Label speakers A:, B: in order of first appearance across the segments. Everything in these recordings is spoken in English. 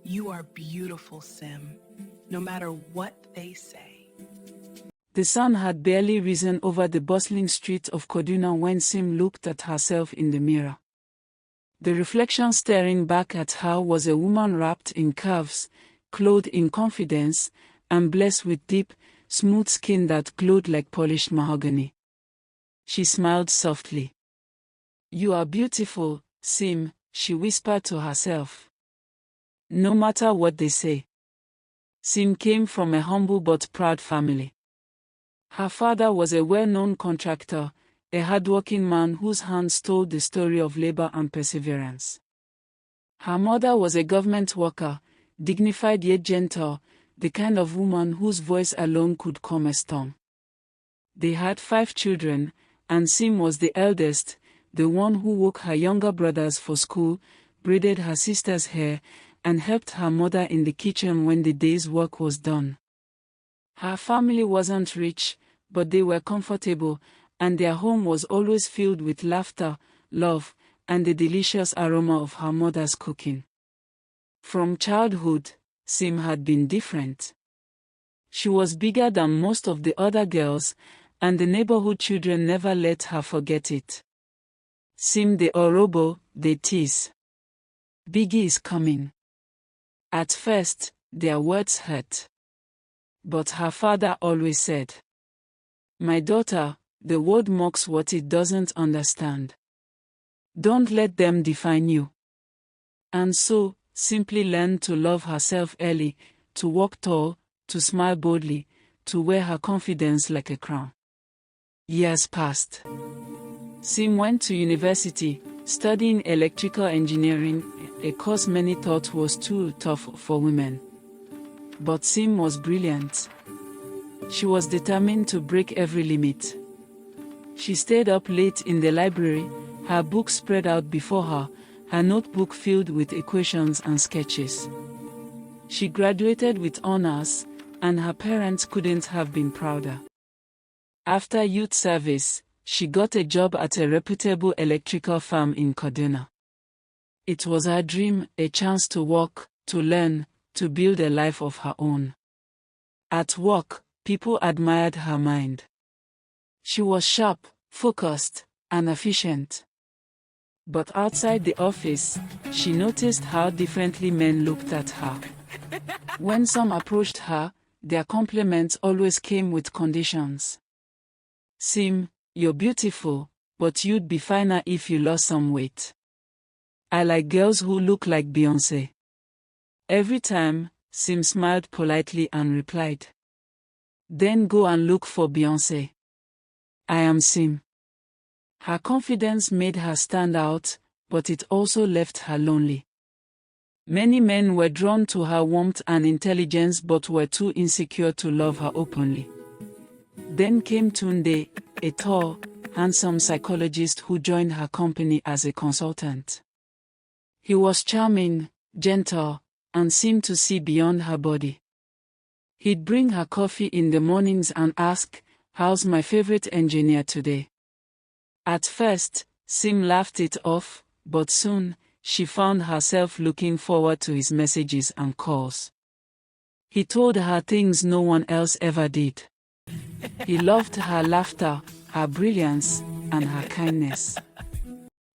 A: You are beautiful, Sim, no matter what they say.
B: The sun had barely risen over the bustling streets of Kaduna when Sim looked at herself in the mirror. The reflection staring back at her was a woman wrapped in curves, clothed in confidence, and blessed with deep, smooth skin that glowed like polished mahogany. She smiled softly. "You are beautiful, Sim," she whispered to herself. "No matter what they say." Sim came from a humble but proud family. Her father was a well-known contractor, a hardworking man whose hands told the story of labor and perseverance. Her mother was a government worker, dignified yet gentle, the kind of woman whose voice alone could calm a storm. They had 5 children, and Sim was the eldest, the one who woke her younger brothers for school, braided her sister's hair, and helped her mother in the kitchen when the day's work was done. Her family wasn't rich, but they were comfortable, and their home was always filled with laughter, love, and the delicious aroma of her mother's cooking. From childhood, Sim had been different. She was bigger than most of the other girls, and the neighborhood children never let her forget it. "Sim the Orobo," they tease. "Biggie is coming." At first, their words hurt. But her father always said, "My daughter, the world mocks what it doesn't understand. Don't let them define you." And so, simply learned to love herself early, to walk tall, to smile boldly, to wear her confidence like a crown. Years passed. Sim went to university, studying electrical engineering, a course many thought was too tough for women. But Sim was brilliant. She was determined to break every limit. She stayed up late in the library, her books spread out before her, her notebook filled with equations and sketches. She graduated with honors, and her parents couldn't have been prouder. After youth service, she got a job at a reputable electrical firm in Kaduna. It was her dream, a chance to work, to learn, to build a life of her own. At work, people admired her mind. She was sharp, focused, and efficient. But outside the office, she noticed how differently men looked at her. When some approached her, their compliments always came with conditions. "Sim, you're beautiful, but you'd be finer if you lost some weight. I like girls who look like Beyoncé." Every time, Sim smiled politely and replied, "Then go and look for Beyoncé. I am Sim." Her confidence made her stand out, but it also left her lonely. Many men were drawn to her warmth and intelligence but were too insecure to love her openly. Then came Tunde, a tall, handsome psychologist who joined her company as a consultant. He was charming, gentle, and seemed to see beyond her body. He'd bring her coffee in the mornings and ask, "How's my favorite engineer today?" At first, Sim laughed it off, but soon, she found herself looking forward to his messages and calls. He told her things no one else ever did. He loved her laughter, her brilliance, and her kindness.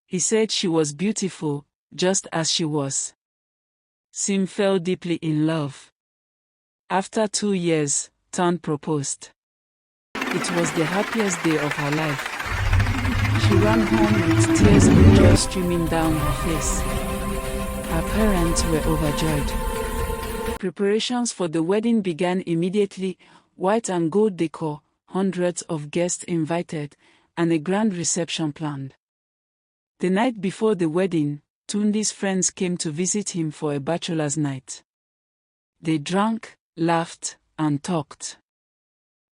B: He said she was beautiful, just as she was. Sim fell deeply in love. After 2 years, Tan proposed. It was the happiest day of her life. She ran home with tears of joy streaming down her face. Her parents were overjoyed. Preparations for the wedding began immediately, white and gold decor, hundreds of guests invited, and a grand reception planned. The night before the wedding, Tunde's friends came to visit him for a bachelor's night. They drank, laughed, and talked.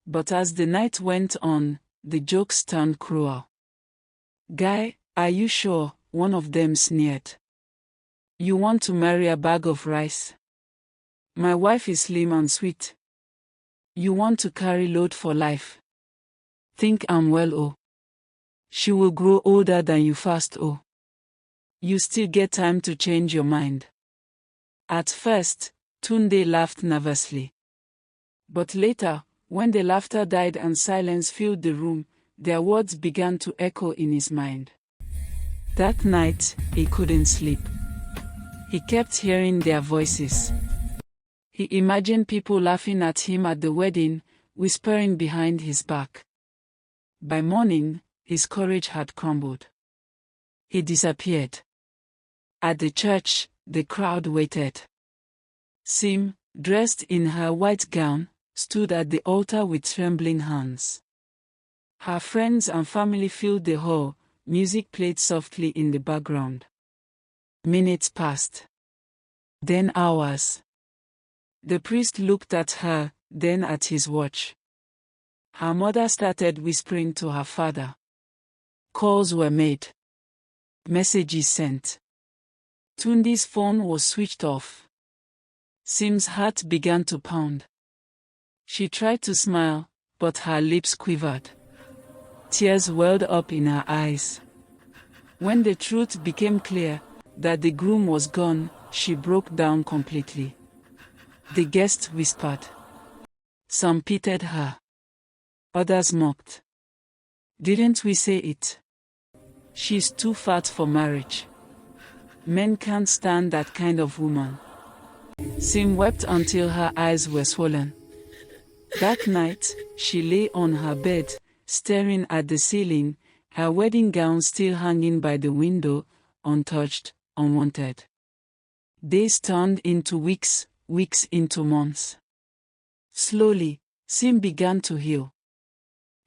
B: But as the night went on, the jokes turned cruel. "Guy, are you sure?" one of them sneered. "You want to marry a bag of rice? My wife is slim and sweet. You want to carry load for life? Think I'm well, oh. She will grow older than you fast, oh. You still get time to change your mind." At first, Tunde laughed nervously. But later, when the laughter died and silence filled the room, their words began to echo in his mind. That night, he couldn't sleep. He kept hearing their voices. He imagined people laughing at him at the wedding, whispering behind his back. By morning, his courage had crumbled. He disappeared. At the church, the crowd waited. Sim, dressed in her white gown, stood at the altar with trembling hands. Her friends and family filled the hall, music played softly in the background. Minutes passed. Then hours. The priest looked at her, then at his watch. Her mother started whispering to her father. Calls were made. Messages sent. Tunde's phone was switched off. Sim's heart began to pound. She tried to smile, but her lips quivered. Tears welled up in her eyes. When the truth became clear, that the groom was gone, she broke down completely. The guests whispered. Some pitied her. Others mocked. Didn't we say it? She's too fat for marriage. Men can't stand that kind of woman. Sim wept until her eyes were swollen. That night, she lay on her bed, staring at the ceiling, her wedding gown still hanging by the window, untouched, unwanted. Days turned into weeks, weeks into months. Slowly, Sim began to heal.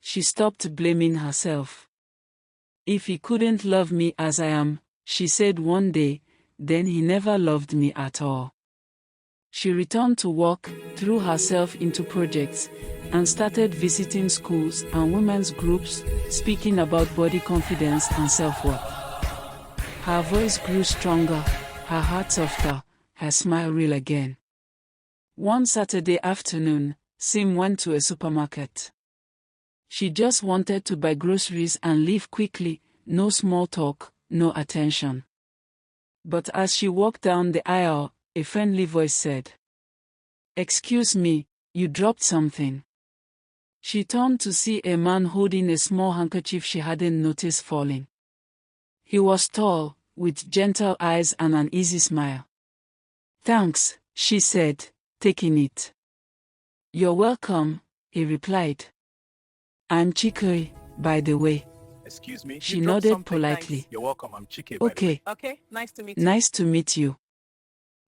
B: She stopped blaming herself. If he couldn't love me as I am, she said one day, then he never loved me at all. She returned to work, threw herself into projects, and started visiting schools and women's groups, speaking about body confidence and self-worth. Her voice grew stronger, her heart softer, her smile real again. One Saturday afternoon, Sim went to a supermarket. She just wanted to buy groceries and leave quickly, no small talk, no attention. But as she walked down the aisle, a friendly voice said, "Excuse me, you dropped something." She turned to see a man holding a small handkerchief she hadn't noticed falling. He was tall, with gentle eyes and an easy smile. "Thanks," she said, taking it. "You're welcome," he replied. "I'm Chikoi, by the way."
A: Excuse me.
B: She nodded politely.
A: Thanks. You're welcome. I'm Chike.
B: Okay.
A: Okay, nice to meet you.
B: Nice to meet you.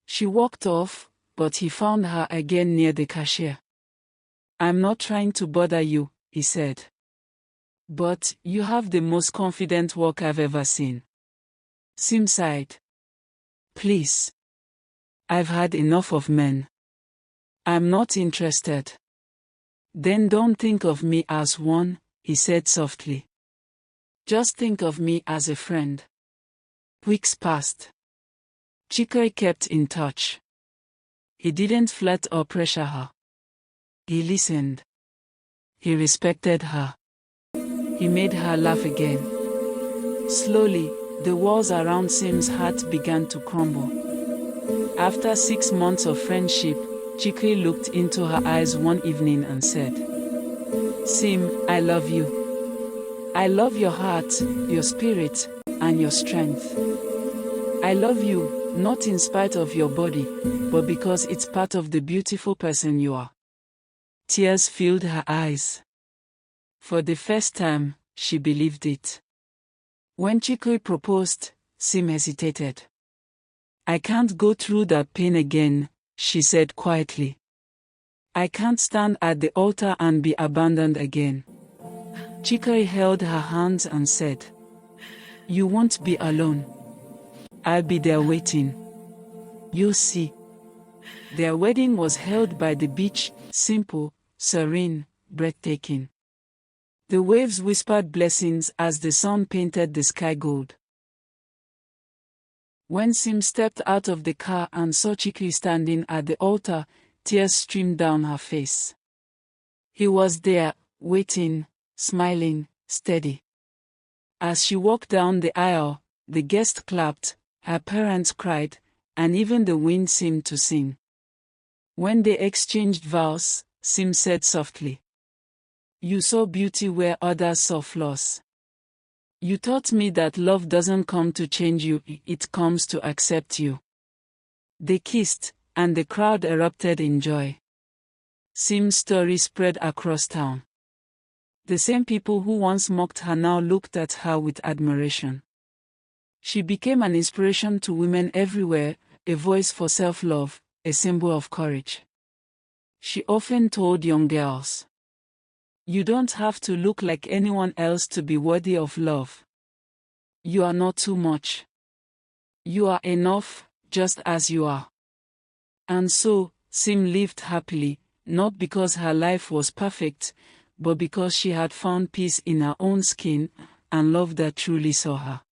B: She walked off, but he found her again near the cashier. "I'm not trying to bother you," he said. "But you have the most confident walk I've ever seen." Sim sighed. "Please. I've had enough of men. I'm not interested." "Then don't think of me as one," he said softly. "Just think of me as a friend." Weeks passed. Chikoi kept in touch. He didn't flirt or pressure her. He listened. He respected her. He made her laugh again. Slowly, the walls around Sim's heart began to crumble. After 6 months of friendship, Chikoi looked into her eyes one evening and said, "Sim, I love you. I love your heart, your spirit, and your strength. I love you, not in spite of your body, but because it's part of the beautiful person you are." Tears filled her eyes. For the first time, she believed it. When Chikoi proposed, Sim hesitated. "I can't go through that pain again," she said quietly. "I can't stand at the altar and be abandoned again." Chikoi held her hands and said, "You won't be alone. I'll be there waiting. You'll see." Their wedding was held by the beach, simple, serene, breathtaking. The waves whispered blessings as the sun painted the sky gold. When Sim stepped out of the car and saw Chikoi standing at the altar, tears streamed down her face. He was there, waiting, smiling, steady. As she walked down the aisle, the guests clapped, her parents cried, and even the wind seemed to sing. When they exchanged vows, Sim said softly, "You saw beauty where others saw flaws. You taught me that love doesn't come to change you, it comes to accept you." They kissed, and the crowd erupted in joy. Sim's story spread across town. The same people who once mocked her now looked at her with admiration. She became an inspiration to women everywhere, a voice for self-love, a symbol of courage. She often told young girls, "You don't have to look like anyone else to be worthy of love. You are not too much. You are enough, just as you are." And so, Sim lived happily, not because her life was perfect, but because she had found peace in her own skin, and love that truly saw her.